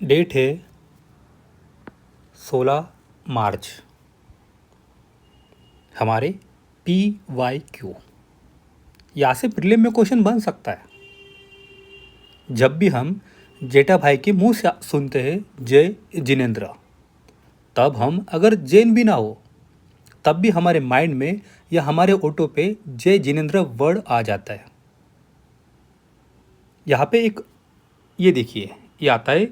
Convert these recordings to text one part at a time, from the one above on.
Date है 16 मार्च। हमारे PYQ यहाँ से प्रीलिम में क्वेश्चन बन सकता है। जब भी हम जेठा भाई के मुंह से सुनते हैं जय जिनेंद्र, तब हम अगर जैन भी ना हो तब भी हमारे माइंड में या हमारे ऑटो पे जय जिनेंद्र वर्ड आ जाता है। यहाँ पे एक ये देखिए, ये आता है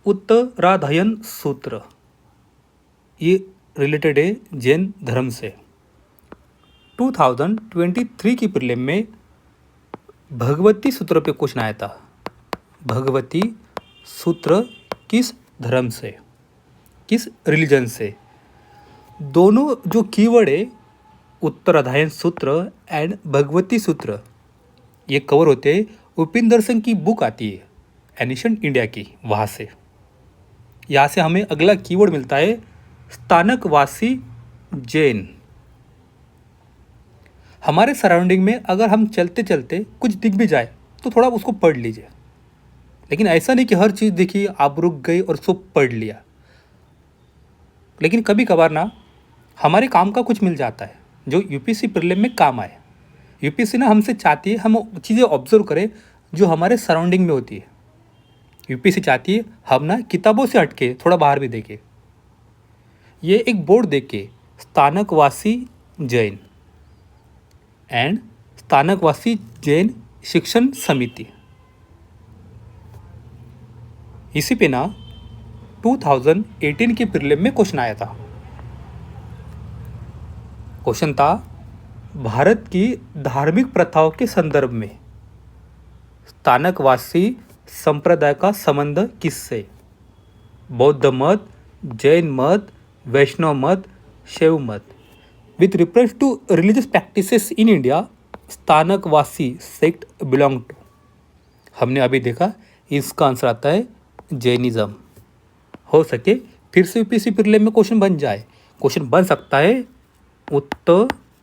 उत्तराधायन सूत्र। ये रिलेटेड है जैन धर्म से। 2023 की प्रीलिम में भगवती सूत्र पे क्वेश्चन आया था। भगवती सूत्र किस धर्म से, किस रिलीजन से? दोनों जो कीवर्ड है उत्तराधायन सूत्र एंड भगवती सूत्र, ये कवर होते हैं उपिंदर सिंह की बुक आती है एनिशंट इंडिया की, वहाँ से। यहाँ से हमें अगला कीवर्ड मिलता है स्थानकवासी जैन। हमारे सराउंडिंग में अगर हम चलते चलते कुछ दिख भी जाए तो थोड़ा उसको पढ़ लीजिए, लेकिन ऐसा नहीं कि हर चीज़ देखी आप रुक गए और उसको पढ़ लिया। लेकिन कभी कभार ना हमारे काम का कुछ मिल जाता है जो यूपीएससी प्रीलिम में काम आए। यूपीएससी ना हमसे चाहती है हम चीज़ें ऑब्जर्व करें जो हमारे सराउंडिंग में होती है। यूपीएससी चाहती है हम ना किताबों से हटके थोड़ा बाहर भी देखें। ये एक बोर्ड देख के स्थानकवासी जैन एंड स्थानकवासी जैन शिक्षण समिति, इसी पे ना 2018 के प्रीलिम में क्वेश्चन आया था। क्वेश्चन था भारत की धार्मिक प्रथाओं के संदर्भ में स्थानकवासी संप्रदाय का संबंध किससे? बौद्ध मत, जैन मत, वैष्णव मत, शैव मत। With reference to religious practices in India, Sthanakvasi sect belong to. हमने अभी देखा इसका आंसर आता है जैनिज्म। हो सके फिर से यूपीएससी प्रीलिम में क्वेश्चन बन जाए। क्वेश्चन बन सकता है उत्तराधायन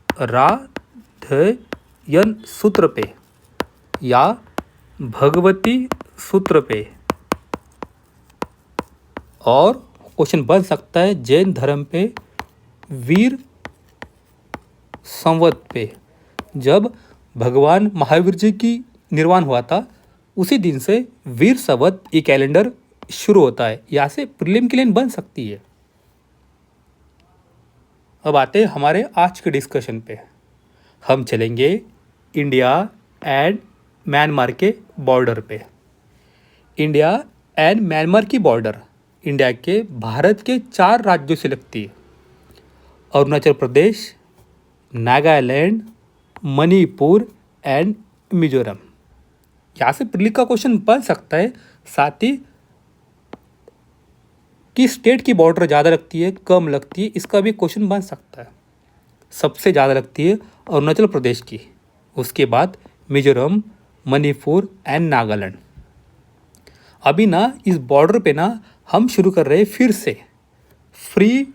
सूत्र पे या भगवती सूत्र पे, और क्वेश्चन बन सकता है जैन धर्म पे वीर संवत पे। जब भगवान महावीर जी की निर्वाण हुआ था उसी दिन से वीर संवत ये कैलेंडर शुरू होता है। यहाँ से प्रीलिम की लाइन बन सकती है। अब आते हैं हमारे आज के डिस्कशन पे। हम चलेंगे इंडिया एंड म्यांमार के बॉर्डर पे। इंडिया एंड म्यांमार की बॉर्डर इंडिया के भारत के 4 राज्यों से लगती है। अरुणाचल प्रदेश, नागालैंड, मणिपुर एंड मिजोरम। यहाँ से प्रीलिम का क्वेश्चन बन सकता है। साथ ही किस स्टेट की बॉर्डर ज़्यादा लगती है, कम लगती है, इसका भी क्वेश्चन बन सकता है। सबसे ज़्यादा लगती है अरुणाचल प्रदेश की, उसके बाद मिजोरम, मणिपुर एंड नागालैंड। अभी ना इस बॉर्डर पे ना हम शुरू कर रहे हैं फिर से फ्री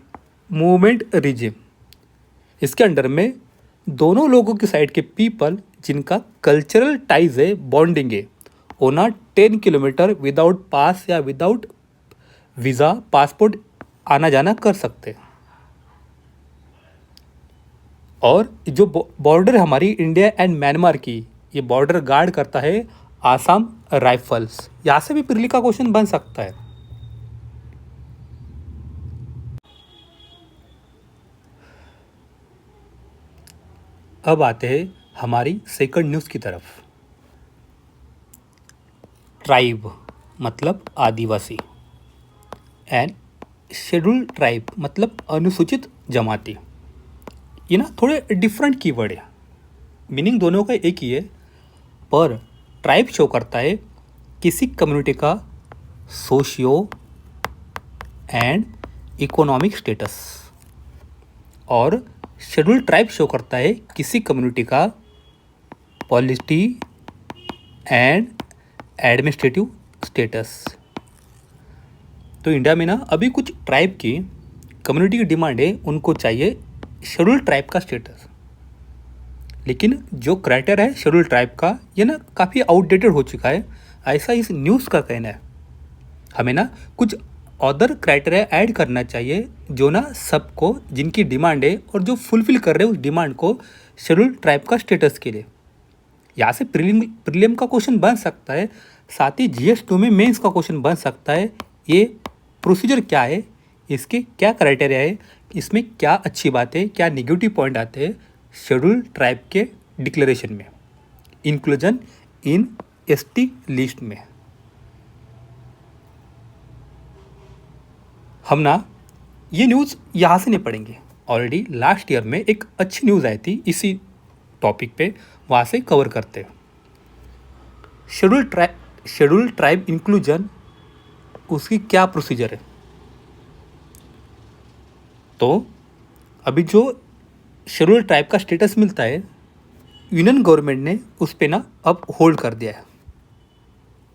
मूवमेंट रिजिम। इसके अंडर में दोनों लोगों की साइड के पीपल जिनका कल्चरल टाइज है, बॉन्डिंग है, वो ना 10 किलोमीटर विदाउट पास या विदाउट वीज़ा पासपोर्ट आना जाना कर सकते हैं। और जो बॉर्डर है हमारी इंडिया एंड म्यांमार की, ये बॉर्डर गार्ड करता है आसाम राइफल्स। यहाँ से भी प्रीलिम का क्वेश्चन बन सकता है। अब आते हैं हमारी सेकंड न्यूज़ की तरफ। ट्राइब मतलब आदिवासी एंड शेड्यूल्ड ट्राइब मतलब अनुसूचित जमाती। ये ना थोड़े डिफरेंट कीवर्ड है, मीनिंग दोनों का एक ही है, पर ट्राइब शो करता है किसी कम्युनिटी का सोशियो एंड इकोनॉमिक स्टेटस, और शेड्यूल्ड ट्राइब शो करता है किसी कम्युनिटी का पॉलिटी एंड एडमिनिस्ट्रेटिव स्टेटस। तो इंडिया में ना अभी कुछ ट्राइब की कम्युनिटी की डिमांड है, उनको चाहिए शेड्यूल्ड ट्राइब का स्टेटस। लेकिन जो क्राइटेरिया है शेड्यूल्ड ट्राइब का, ये ना काफ़ी आउटडेटेड हो चुका है, ऐसा इस न्यूज़ का कहना है। हमें ना कुछ अदर क्राइटेरिया ऐड करना चाहिए जो ना सबको, जिनकी डिमांड है और जो फुलफिल कर रहे हैं उस डिमांड को शेड्यूल ट्राइब का स्टेटस के लिए। यहाँ से प्रीलिम का क्वेश्चन बन सकता है, साथ ही GS2 में मेंस का क्वेश्चन बन सकता है। ये प्रोसीजर क्या है, इसके क्या क्राइटेरिया है, इसमें क्या अच्छी बात है, क्या निगेटिव पॉइंट आते हैं शेड्यूल ट्राइब के डिक्लेरेशन में, इंक्लूजन इन ST लिस्ट में। हम ना ये न्यूज़ यहाँ से नहीं पढ़ेंगे, ऑलरेडी लास्ट ईयर में एक अच्छी न्यूज़ आई थी इसी टॉपिक पे, वहाँ से कवर करते हैं। शेड्यूल ट्राइब इंक्लूजन, उसकी क्या प्रोसीजर है। तो अभी जो शेड्यूल ट्राइब का स्टेटस मिलता है, यूनियन गवर्नमेंट ने उस पर ना अब होल्ड कर दिया है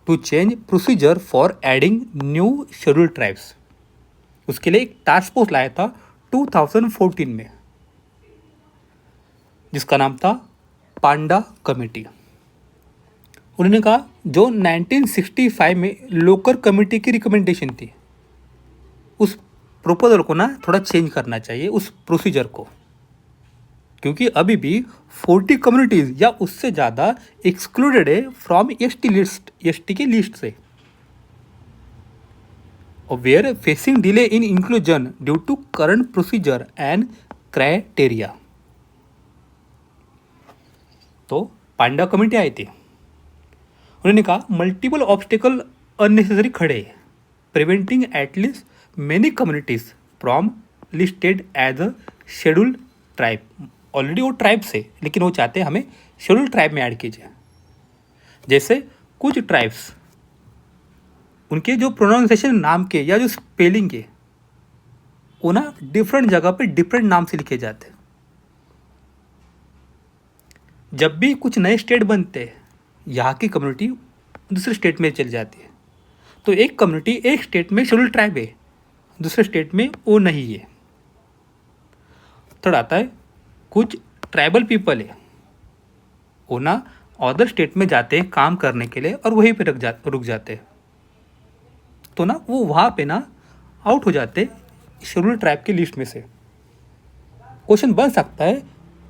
to change procedure for adding new schedule tribes. उसके लिए एक टास्क फोर्स लाया था 2014 में, जिसका नाम था पांडा कमेटी। उन्होंने कहा जो 1965 में लोकल कमेटी की रिकमेंडेशन थी, उस प्रोपोजल को ना थोड़ा चेंज करना चाहिए, उस प्रोसीजर को, क्योंकि अभी भी 40 कम्युनिटीज़ या उससे ज़्यादा एक्सक्लूडेड है फ्रॉम ST के लिस्ट से, और were facing delay in inclusion due to current procedure and criteria. तो पांडा कमेटी आई थी, उन्होंने कहा मल्टीपल ऑब्स्टिकल अननेसेसरी खड़े, preventing at least many communities from listed as a schedule tribe. Already वो ट्राइब से, लेकिन वो चाहते हैं हमें शेड्यूल ट्राइब में ऐड कीजिए। जैसे कुछ ट्राइब्स, उनके जो प्रोनाउंसिएशन नाम के या जो स्पेलिंग के, वो ना डिफरेंट जगह पे डिफरेंट नाम से लिखे जाते हैं। जब भी कुछ नए स्टेट बनते हैं, यहाँ की कम्युनिटी दूसरे स्टेट में चली जाती है, तो एक कम्युनिटी एक स्टेट में शेड्यूल ट्राइब है, दूसरे स्टेट में वो नहीं है। थर्ड आता है कुछ ट्राइबल पीपल है, वो ना अदर स्टेट में जाते हैं काम करने के लिए और वहीं पे रुक जाते हैं, तो ना वो वहाँ पे ना आउट हो जाते शेड्यूल ट्राइब की लिस्ट में से। क्वेश्चन बन सकता है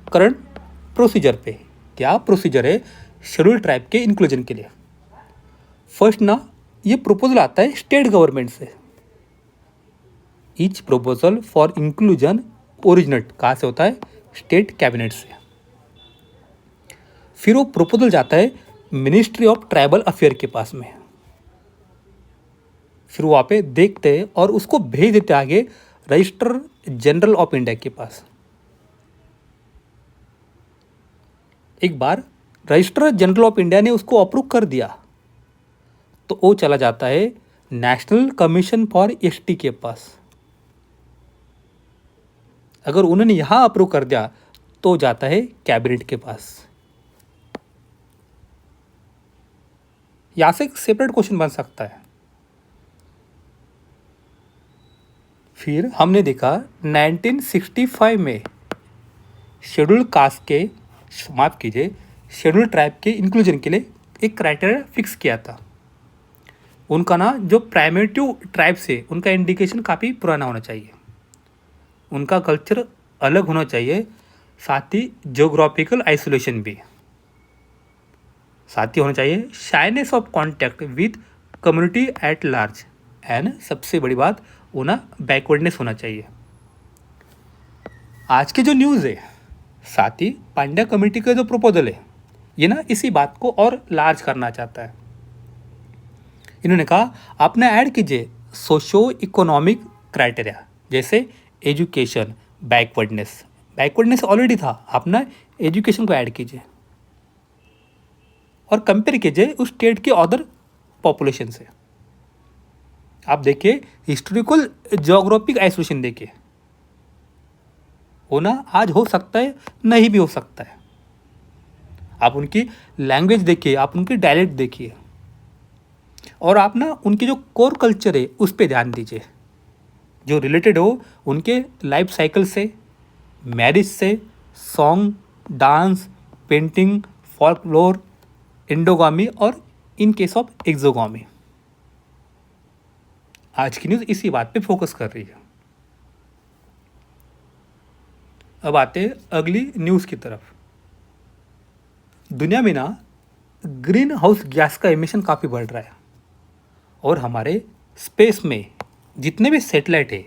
करंट प्रोसीजर पे, क्या प्रोसीजर है शेड्यूल ट्राइब के इंक्लूजन के लिए। फर्स्ट ना ये प्रपोजल आता है स्टेट गवर्नमेंट से। Each proposal for inclusion originate कहाँ से होता है, स्टेट कैबिनेट से। फिर वो प्रपोजल जाता है मिनिस्ट्री ऑफ ट्राइबल अफेयर के पास में, फिर वहाँ पे देखते हैं और उसको भेज देते आगे रजिस्टर जनरल ऑफ इंडिया के पास। एक बार रजिस्टर जनरल ऑफ इंडिया ने उसको अप्रूव कर दिया, तो वो चला जाता है नेशनल कमीशन फॉर ST के पास। अगर उन्होंने यहाँ अप्रूव कर दिया तो जाता है कैबिनेट के पास। यहाँ से एक सेपरेट क्वेश्चन बन सकता है। फिर हमने देखा 1965 में शेड्यूल कास्ट के, माफ कीजिए, शेड्यूल ट्राइब के इंक्लूजन के लिए एक क्राइटेरिया फिक्स किया था। उनका ना जो प्राइमेटिव ट्राइब से उनका इंडिकेशन काफ़ी पुराना होना चाहिए, उनका कल्चर अलग होना चाहिए, साथ ही जियोग्राफिकल आइसोलेशन भी, साथ ही होना चाहिए shyness of contact with community at large, and सबसे बड़ी बात वो ना बैकवर्डनेस होना चाहिए। आज की जो न्यूज़ है, साथ ही पांड्या कमेटी का जो प्रपोजल है, ये ना इसी बात को और लार्ज करना चाहता है। इन्होंने कहा आप ना ऐड कीजिए सोशो इकोनॉमिक क्राइटेरिया, जैसे एजुकेशन, बैकवर्डनेस ऑलरेडी था, आप ना एजुकेशन को ऐड कीजिए और कंपेयर कीजिए उस स्टेट के अदर पॉपुलेशन से। आप देखिए हिस्टोरिकल ज्योग्राफिक आइसोलेशन देखिए, वो ना आज हो सकता है, नहीं भी हो सकता है। आप उनकी लैंग्वेज देखिए, आप उनकी डायलेक्ट देखिए, और आप ना उनकी जो कोर कल्चर है उस पर ध्यान दीजिए, जो रिलेटेड हो उनके लाइफ साइकिल से, मैरिज से, song, dance, painting, folklore, endogamy और इन केस ऑफ एक्सोगामी। आज की न्यूज़ इसी बात पे फोकस कर रही है। अब आते हैं अगली न्यूज़ की तरफ। दुनिया में ना ग्रीन हाउस गैस का एमिशन काफ़ी बढ़ रहा है और हमारे स्पेस में जितने भी सैटेलाइट है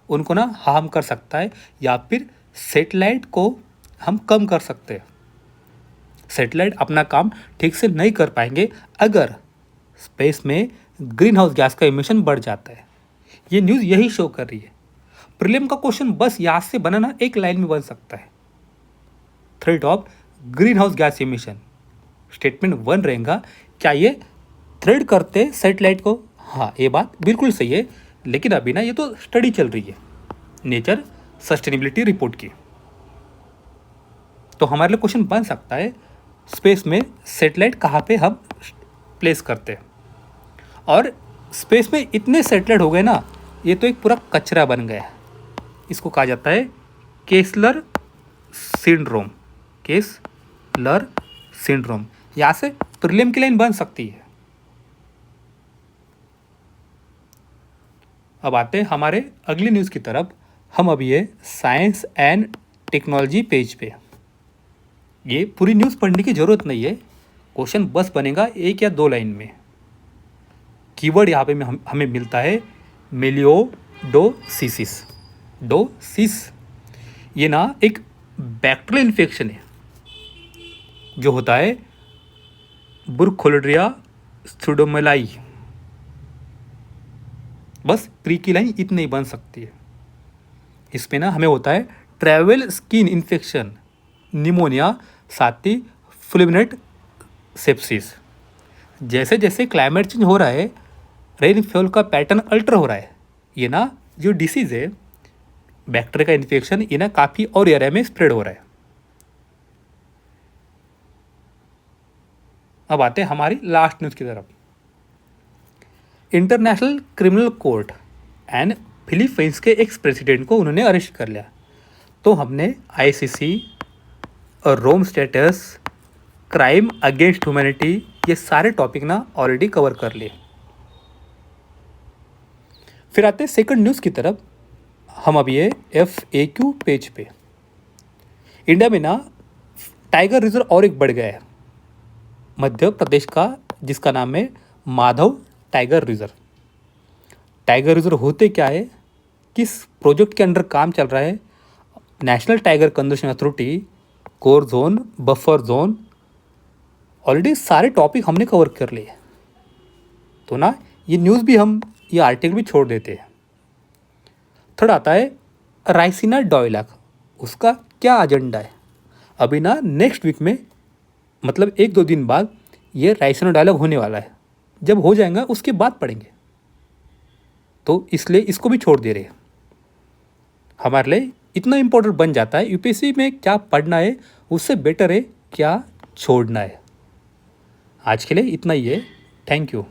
उनको ना हार्म कर सकता है या फिर सैटेलाइट को हम कम कर सकते हैं। सैटेलाइट अपना काम ठीक से नहीं कर पाएंगे अगर स्पेस में ग्रीन हाउस गैस का एमिशन बढ़ जाता है। ये न्यूज़ यही शो कर रही है। प्रीलिम का क्वेश्चन बस यहाँ से बनाना एक लाइन में बन सकता है। Threat of green house gas emission, statement 1 रहेगा, क्या ये थ्रेड करते सैटेलाइट को? हाँ, ये बात बिल्कुल सही है, लेकिन अभी ना ये तो स्टडी चल रही है नेचर सस्टेनेबिलिटी रिपोर्ट की। तो हमारे लिए क्वेश्चन बन सकता है स्पेस में सैटेलाइट कहाँ पे हम प्लेस करते हैं। और स्पेस में इतने सैटेलाइट हो गए ना, ये तो एक पूरा कचरा बन गया है। इसको कहा जाता है केसलर सिंड्रोम। केसलर सिंड्रोम, यहाँ से प्रीलिम की लाइन बन सकती है। अब आते हैं हमारे अगली न्यूज़ की तरफ। हम अभी है साइंस एंड टेक्नोलॉजी पेज पे। ये पूरी न्यूज़ पढ़ने की ज़रूरत नहीं है, क्वेश्चन बस बनेगा 1 या 2 लाइन में। कीवर्ड यहाँ पे हमें मिलता है मेलियोडोसिस। डोसिस ये ना एक बैक्टीरियल इन्फेक्शन है जो होता है बुरखोलिडिया स्यूडोमोनाई। बस प्री की लाइन इतनी ही बन सकती है। इसमें ना हमें होता है ट्रैवल स्किन इन्फेक्शन, निमोनिया, साथ ही फुलमिनेट सेप्सिस। जैसे जैसे क्लाइमेट चेंज हो रहा है, रेनफॉल का पैटर्न अल्टर हो रहा है, ये ना जो डिसीज़ है बैक्टीरिया का इन्फेक्शन, ये ना काफ़ी और एरिया में स्प्रेड हो रहा है। अब आते हैं हमारी लास्ट न्यूज़ की तरफ। International criminal court and Philippines के एक्स प्रेसिडेंट को उन्होंने अरेस्ट कर लिया। तो हमने आईसीसी और रोम स्टेटस, क्राइम अगेंस्ट ह्यूमैनिटी, ये सारे टॉपिक ना ऑलरेडी कवर कर लिए। फिर आते हैं सेकंड न्यूज़ की तरफ। हम अभी ये FAQ पेज पे। इंडिया में ना टाइगर रिजर्व और एक बढ़ गया है मध्य प्रदेश का, जिसका नाम है Madhav tiger reserve. Tiger reserve होते क्या है, किस प्रोजेक्ट के अंडर काम चल रहा है? National tiger conservation authority, core zone, buffer zone, already सारे टॉपिक हमने कवर कर लिए। तो ना ये न्यूज़ भी हम, ये आर्टिकल भी छोड़ देते हैं। थर्ड आता है राइसिना डायलॉग, उसका क्या एजेंडा है? अभी ना नेक्स्ट वीक में, मतलब 1-2 दिन बाद ये राइसिना डायलॉग होने वाला है। जब हो जाएगा उसके बाद पढ़ेंगे, तो इसलिए इसको भी छोड़ दे रहे हैं। हमारे लिए इतना इम्पोर्टेंट बन जाता है यूपीएससी में क्या पढ़ना है, उससे बेटर है क्या छोड़ना है। आज के लिए इतना ही है। Thank you.